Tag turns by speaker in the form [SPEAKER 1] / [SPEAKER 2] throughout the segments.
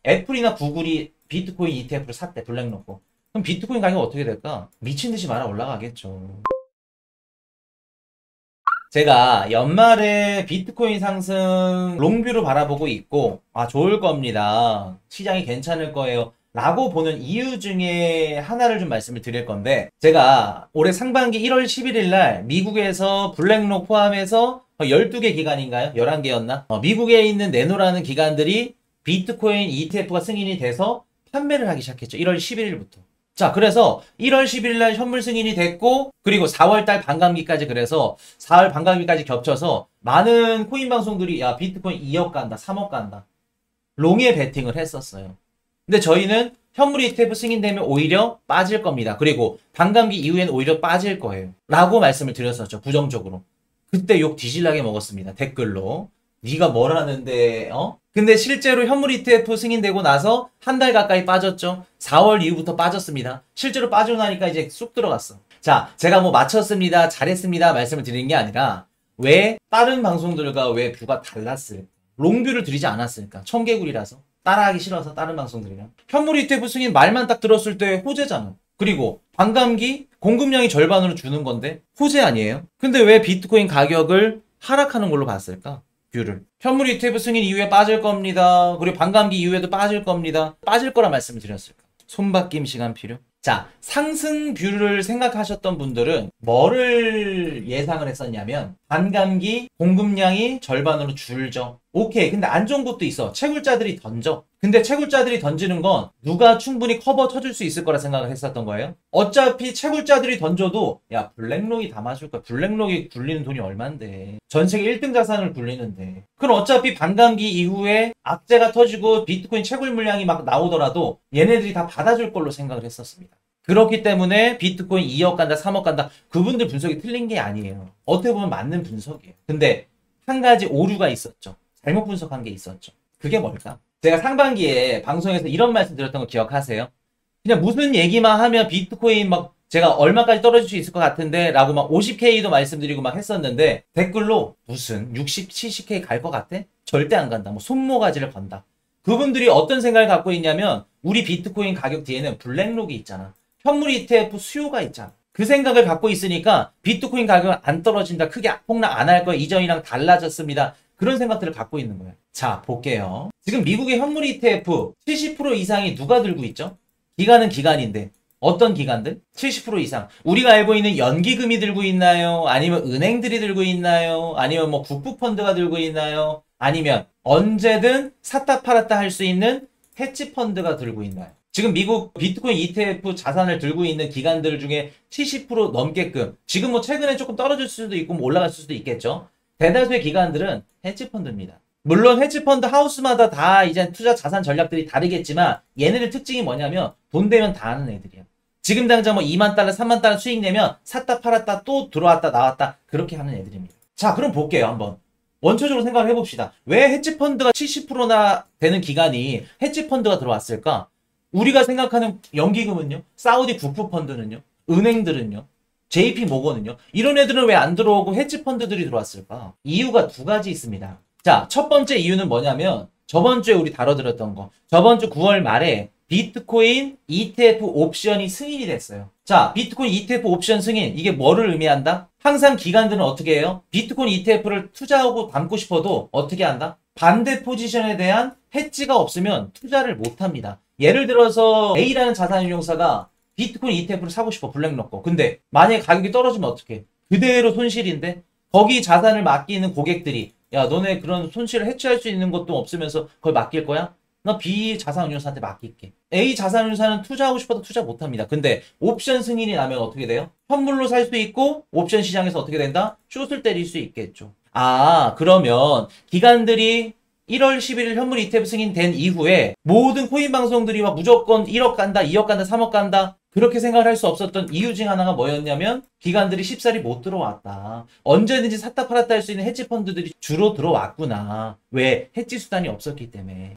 [SPEAKER 1] 애플이나 구글이 비트코인 ETF를 샀대, 블랙로커. 그럼 비트코인 가격이 어떻게 될까? 미친 듯이 말아 올라가겠죠. 제가 연말에 비트코인 상승 롱뷰로 바라보고 있고, 아, 좋을 겁니다. 시장이 괜찮을 거예요. 라고 보는 이유 중에 하나를 좀 말씀을 드릴 건데, 제가 올해 상반기 1월 11일 날 미국에서 블랙록 포함해서 12개 기관인가요? 11개였나? 미국에 있는 네노라는 기관들이 비트코인 ETF가 승인이 돼서 판매를 하기 시작했죠. 1월 11일부터. 자, 그래서 1월 10일 날 현물 승인이 됐고, 그리고 4월 달 반감기까지, 그래서 4월 반감기까지 겹쳐서 많은 코인 방송들이 야, 비트코인 2억 간다, 3억 간다. 롱에 베팅을 했었어요. 근데 저희는 현물 ETF 승인되면 오히려 빠질 겁니다. 그리고 반감기 이후엔 오히려 빠질 거예요. 라고 말씀을 드렸었죠. 부정적으로. 그때 욕 뒤질나게 먹었습니다. 댓글로. 네가 뭘 하는데, 근데 실제로 현물 ETF 승인되고 나서 한 달 가까이 빠졌죠. 4월 이후부터 빠졌습니다. 실제로 빠지고 나니까 이제 쑥 들어갔어. 자, 제가 뭐 맞췄습니다, 잘했습니다 말씀을 드리는 게 아니라 왜 다른 방송들과 왜 뷰가 달랐을까? 롱뷰를 드리지 않았을까? 청개구리라서. 따라하기 싫어서 다른 방송들이랑. 현물 ETF 승인 말만 딱 들었을 때 호재잖아. 그리고 반감기 공급량이 절반으로 주는 건데 호재 아니에요? 근데 왜 비트코인 가격을 하락하는 걸로 봤을까? 뷰를. 현물 ETF 승인 이후에 빠질 겁니다. 그리고 반감기 이후에도 빠질 겁니다. 빠질 거라 말씀을 드렸을까? 손바뀜 시간 필요? 자, 상승 뷰를 생각하셨던 분들은 뭐를 예상을 했었냐면 반감기 공급량이 절반으로 줄죠. 오케이. 근데 안 좋은 것도 있어. 채굴자들이 던져. 근데 채굴자들이 던지는 건 누가 충분히 커버 쳐줄 수 있을 거라 생각을 했었던 거예요. 어차피 채굴자들이 던져도 야, 블랙록이 담아줄 거야. 블랙록이 굴리는 돈이 얼만데. 전 세계 1등 자산을 굴리는데. 그럼 어차피 반감기 이후에 악재가 터지고 비트코인 채굴 물량이 막 나오더라도 얘네들이 다 받아줄 걸로 생각을 했었습니다. 그렇기 때문에 비트코인 2억 간다, 3억 간다. 그분들 분석이 틀린 게 아니에요. 어떻게 보면 맞는 분석이에요. 근데 한 가지 오류가 있었죠. 잘못 분석한 게 있었죠. 그게 뭘까? 제가 상반기에 방송에서 이런 말씀 드렸던 거 기억하세요? 그냥 무슨 얘기만 하면 비트코인 막 제가 얼마까지 떨어질 수 있을 것 같은데 라고 막 50K도 말씀드리고 막 했었는데 댓글로 무슨 60, 70K 갈 것 같아? 절대 안 간다. 뭐 손모가지를 건다. 그분들이 어떤 생각을 갖고 있냐면 우리 비트코인 가격 뒤에는 블랙록이 있잖아. 현물 ETF 수요가 있잖아. 그 생각을 갖고 있으니까 비트코인 가격은 안 떨어진다. 크게 폭락 안 할 거야. 이전이랑 달라졌습니다. 그런 생각들을 갖고 있는 거예요. 자, 볼게요. 지금 미국의 현물 ETF 70% 이상이 누가 들고 있죠? 기관은 기관인데 어떤 기관들? 70% 이상. 우리가 알고 있는 연기금이 들고 있나요? 아니면 은행들이 들고 있나요? 아니면 뭐 국부펀드가 들고 있나요? 아니면 언제든 샀다 팔았다 할 수 있는 헤지펀드가 들고 있나요? 지금 미국 비트코인 ETF 자산을 들고 있는 기관들 중에 70% 넘게끔, 지금 뭐 최근에 조금 떨어질 수도 있고 올라갈 수도 있겠죠. 대다수의 기관들은 헤지펀드입니다. 물론 헤지펀드 하우스마다 다 이제 투자 자산 전략들이 다르겠지만 얘네들 특징이 뭐냐면 돈 되면 다 하는 애들이야. 지금 당장 뭐 2만 달러, 3만 달러 수익 내면 샀다 팔았다 또 들어왔다 나왔다 그렇게 하는 애들입니다. 자, 그럼 볼게요. 한번. 원초적으로 생각을 해봅시다. 왜 헤지펀드가 70%나 되는 기관이 헤지펀드가 들어왔을까? 우리가 생각하는 연기금은요? 사우디 국부펀드는요? 은행들은요? JP 모건은요? 이런 애들은 왜 안 들어오고 헤지펀드들이 들어왔을까? 이유가 두 가지 있습니다. 자, 첫 번째 이유는 뭐냐면 저번 주에 우리 다뤄드렸던 거. 저번 주 9월 말에 비트코인 ETF 옵션이 승인이 됐어요. 자, 비트코인 ETF 옵션 승인. 이게 뭐를 의미한다? 항상 기관들은 어떻게 해요? 비트코인 ETF를 투자하고 담고 싶어도 어떻게 한다? 반대 포지션에 대한 해지가 없으면 투자를 못합니다. 예를 들어서 A라는 자산운용사가 비트코인 ETF를 사고 싶어, 블랙록 거. 근데 만약에 가격이 떨어지면 어떡해? 그대로 손실인데 거기 자산을 맡기는 고객들이 야, 너네 그런 손실을 해치할 수 있는 것도 없으면서 그걸 맡길 거야? 나 B 자산운용사한테 맡길게. A 자산운용사는 투자하고 싶어도 투자 못합니다. 근데 옵션 승인이 나면 어떻게 돼요? 현물로 살 수 있고 옵션 시장에서 어떻게 된다? 숏을 때릴 수 있겠죠. 아, 그러면 기관들이 1월 11일 현물 ETF 승인된 이후에 모든 코인 방송들이 막 무조건 1억 간다, 2억 간다, 3억 간다 그렇게 생각을 할 수 없었던 이유 중 하나가 뭐였냐면 기관들이 쉽사리 못 들어왔다. 언제든지 샀다 팔았다 할 수 있는 헤지펀드들이 주로 들어왔구나. 왜? 헤지 수단이 없었기 때문에.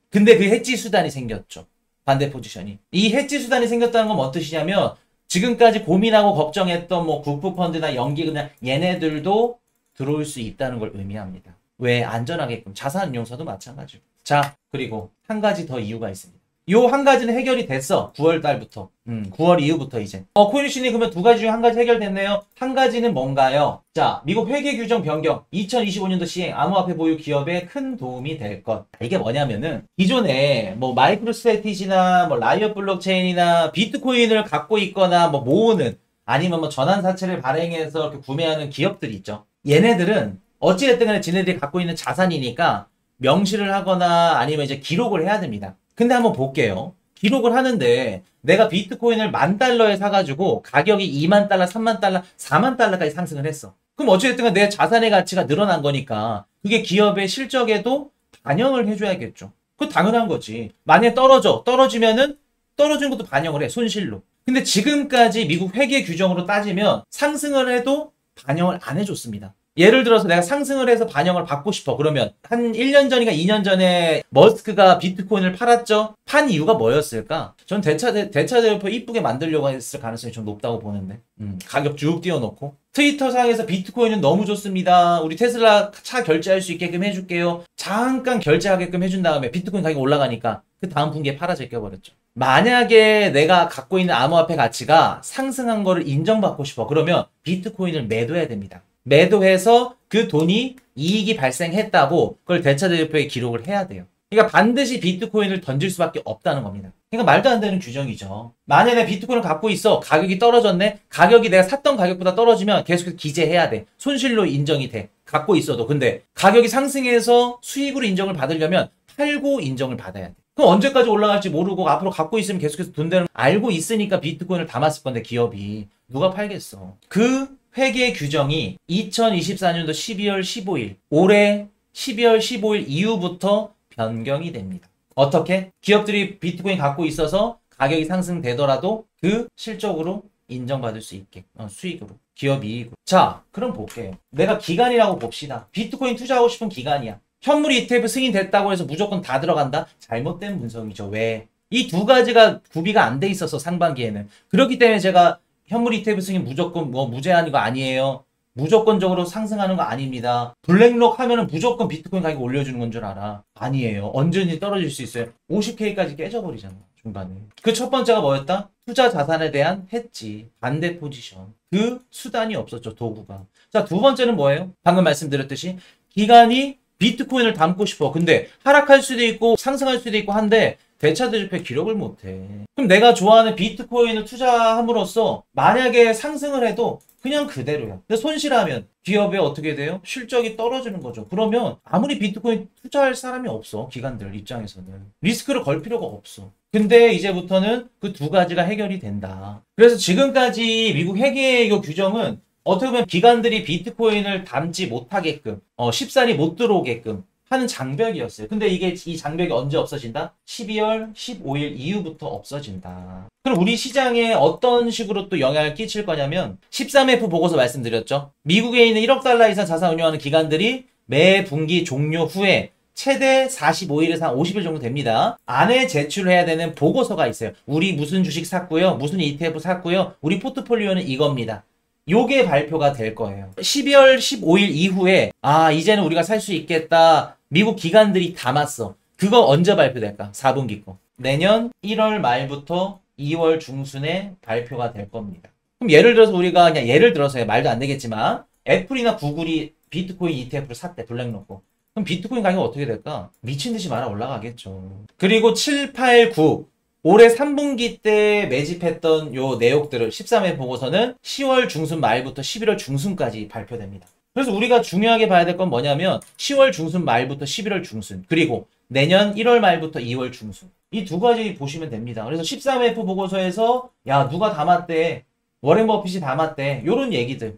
[SPEAKER 1] 근데 그 헤지 수단이 생겼죠. 반대 포지션이. 이 헤지 수단이 생겼다는 건 뭔 뜻이냐면 지금까지 고민하고 걱정했던 뭐 국부펀드나 연기금이나 얘네들도 들어올 수 있다는 걸 의미합니다. 왜? 안전하게끔. 자산운용사도 마찬가지고. 자, 그리고 한 가지 더 이유가 있습니다. 요 한 가지는 해결이 됐어. 9월 달부터. 9월 이후부터 이제. 코인신이 그러면 두 가지 중에 한 가지 해결됐네요. 한 가지는 뭔가요? 자, 미국 회계 규정 변경 2025년도 시행 암호화폐 보유 기업에 큰 도움이 될 것. 이게 뭐냐면은 기존에 뭐 마이크로 스트래티지나 뭐 라이엇 블록체인이나 비트코인을 갖고 있거나 뭐 모으는 아니면 뭐 전환사채를 발행해서 이렇게 구매하는 기업들이 있죠. 얘네들은 어찌됐든 간에 지네들이 갖고 있는 자산이니까 명시를 하거나 아니면 이제 기록을 해야 됩니다. 근데 한번 볼게요. 기록을 하는데 내가 비트코인을 $10,000에 사가지고 가격이 2만 달러, 3만 달러, 4만 달러까지 상승을 했어. 그럼 어찌됐든 간에 내 자산의 가치가 늘어난 거니까 그게 기업의 실적에도 반영을 해줘야겠죠. 그거 당연한 거지. 만약에 떨어지면은 떨어지는 것도 반영을 해, 손실로. 근데 지금까지 미국 회계 규정으로 따지면 상승을 해도 반영을 안 해줬습니다. 예를 들어서 내가 상승을 해서 반영을 받고 싶어. 그러면 한 1년 전인가 2년 전에 머스크가 비트코인을 팔았죠? 판 이유가 뭐였을까? 전 대차대표 이쁘게 만들려고 했을 가능성이 좀 높다고 보는데. 가격 쭉 띄워놓고. 트위터상에서 비트코인은 너무 좋습니다. 우리 테슬라 차 결제할 수 있게끔 해줄게요. 잠깐 결제하게끔 해준 다음에 비트코인 가격이 올라가니까 그 다음 분기에 팔아 제껴버렸죠. 만약에 내가 갖고 있는 암호화폐 가치가 상승한 거를 인정받고 싶어. 그러면 비트코인을 매도해야 됩니다. 매도해서 그 돈이 이익이 발생했다고 그걸 대차대표에 기록을 해야 돼요. 그러니까 반드시 비트코인을 던질 수밖에 없다는 겁니다. 그러니까 말도 안 되는 규정이죠. 만약에 내가 비트코인을 갖고 있어. 가격이 떨어졌네. 가격이 내가 샀던 가격보다 떨어지면 계속해서 기재해야 돼. 손실로 인정이 돼. 갖고 있어도. 근데 가격이 상승해서 수익으로 인정을 받으려면 팔고 인정을 받아야 돼. 그럼 언제까지 올라갈지 모르고 앞으로 갖고 있으면 계속해서 돈 되는 알고 있으니까 비트코인을 담았을 건데 기업이 누가 팔겠어. 그 회계 규정이 2024년도 12월 15일 올해 12월 15일 이후부터 변경이 됩니다. 어떻게? 기업들이 비트코인 갖고 있어서 가격이 상승되더라도 그 실적으로 인정받을 수 있게 수익으로 기업 이익으로. 자, 그럼 볼게요. 내가 기간이라고 봅시다. 비트코인 투자하고 싶은 기간이야. 현물 ETF 승인됐다고 해서 무조건 다 들어간다? 잘못된 분석이죠. 왜? 이 두 가지가 구비가 안 돼 있어서 상반기에는. 그렇기 때문에 제가 현물 ETF 승인 무조건 뭐 무제한인 거 아니에요. 무조건적으로 상승하는 거 아닙니다. 블랙록 하면은 무조건 비트코인 가격 올려주는 건 줄 알아. 아니에요. 언제든지 떨어질 수 있어요. 50K까지 깨져버리잖아. 중간에. 그 첫 번째가 뭐였다? 투자 자산에 대한 해지, 반대 포지션. 그 수단이 없었죠. 도구가. 자, 두 번째는 뭐예요? 방금 말씀드렸듯이 기간이 비트코인을 담고 싶어. 근데 하락할 수도 있고 상승할 수도 있고 한데 대차대조표에 기록을 못해. 그럼 내가 좋아하는 비트코인을 투자함으로써 만약에 상승을 해도 그냥 그대로야. 근데 손실하면 기업에 어떻게 돼요? 실적이 떨어지는 거죠. 그러면 아무리 비트코인 투자할 사람이 없어. 기관들 입장에서는. 리스크를 걸 필요가 없어. 근데 이제부터는 그 두 가지가 해결이 된다. 그래서 지금까지 미국 회계의 규정은 어떻게 보면 기관들이 비트코인을 담지 못하게끔 쉽사리 못 들어오게끔 하는 장벽이었어요. 근데 이게 이 장벽이 언제 없어진다? 12월 15일 이후부터 없어진다. 그럼 우리 시장에 어떤 식으로 또 영향을 끼칠 거냐면 13F 보고서 말씀드렸죠. 미국에 있는 1억 달러 이상 자산 운용하는 기관들이 매 분기 종료 후에 최대 45일에서 한 50일 정도 됩니다. 안에 제출해야 되는 보고서가 있어요. 우리 무슨 주식 샀고요. 무슨 ETF 샀고요. 우리 포트폴리오는 이겁니다. 요게 발표가 될 거예요. 12월 15일 이후에 이제는 우리가 살 수 있겠다. 미국 기관들이 담았어. 그거 언제 발표될까? 4분기 거. 내년 1월 말부터 2월 중순에 발표가 될 겁니다. 그럼 예를 들어서 우리가 그냥 예를 들어서 말도 안 되겠지만 애플이나 구글이 비트코인 ETF를 샀대. 블랙로고. 그럼 비트코인 가격이 어떻게 될까? 미친 듯이 말아 올라가겠죠. 그리고 7, 8, 9 올해 3분기 때 매집했던 요 내역들을 13회 보고서는 10월 중순 말부터 11월 중순까지 발표됩니다. 그래서 우리가 중요하게 봐야 될 건 뭐냐면 10월 중순 말부터 11월 중순 그리고 내년 1월 말부터 2월 중순 이 두 가지 보시면 됩니다. 그래서 13F 보고서에서 야 누가 담았대 워렌 버핏이 담았대 요런 얘기들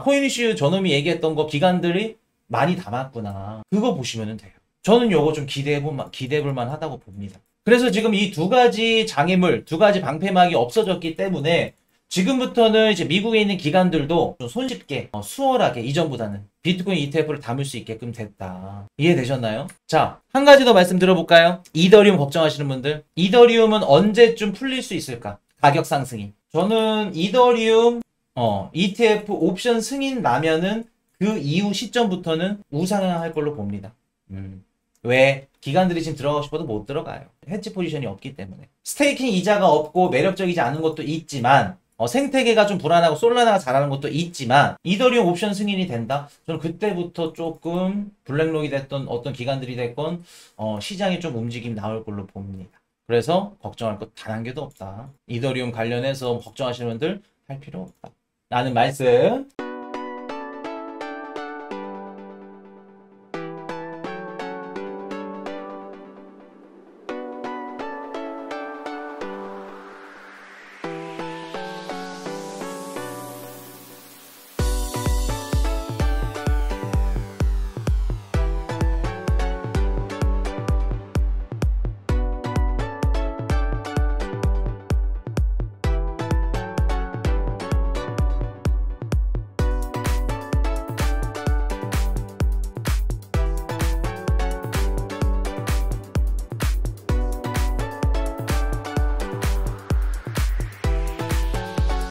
[SPEAKER 1] 코인 이슈 저놈이 얘기했던 거 기관들이 많이 담았구나 그거 보시면 돼요. 저는 요거 좀 기대해볼 만하다고 봅니다. 그래서 지금 이 두 가지 장애물, 두 가지 방패막이 없어졌기 때문에 지금부터는 이제 미국에 있는 기관들도 좀 손쉽게, 수월하게 이전보다는 비트코인 ETF를 담을 수 있게끔 됐다. 이해되셨나요? 자, 한 가지 더 말씀 들어볼까요? 이더리움 걱정하시는 분들. 이더리움은 언제쯤 풀릴 수 있을까? 가격 상승이. 저는 이더리움, ETF 옵션 승인 나면은 그 이후 시점부터는 우상향할 걸로 봅니다. 왜? 기관들이 지금 들어가고 싶어도 못 들어가요. 헤지 포지션이 없기 때문에. 스테이킹 이자가 없고 매력적이지 않은 것도 있지만 생태계가 좀 불안하고 솔라나가 잘하는 것도 있지만 이더리움 옵션 승인이 된다? 저는 그때부터 조금 블랙록이 됐던 어떤 기관들이 됐건 시장이 좀 움직임 나올 걸로 봅니다. 그래서 걱정할 것 단 한 개도 없다. 이더리움 관련해서 걱정하시는 분들 할 필요 없다. 라는 말씀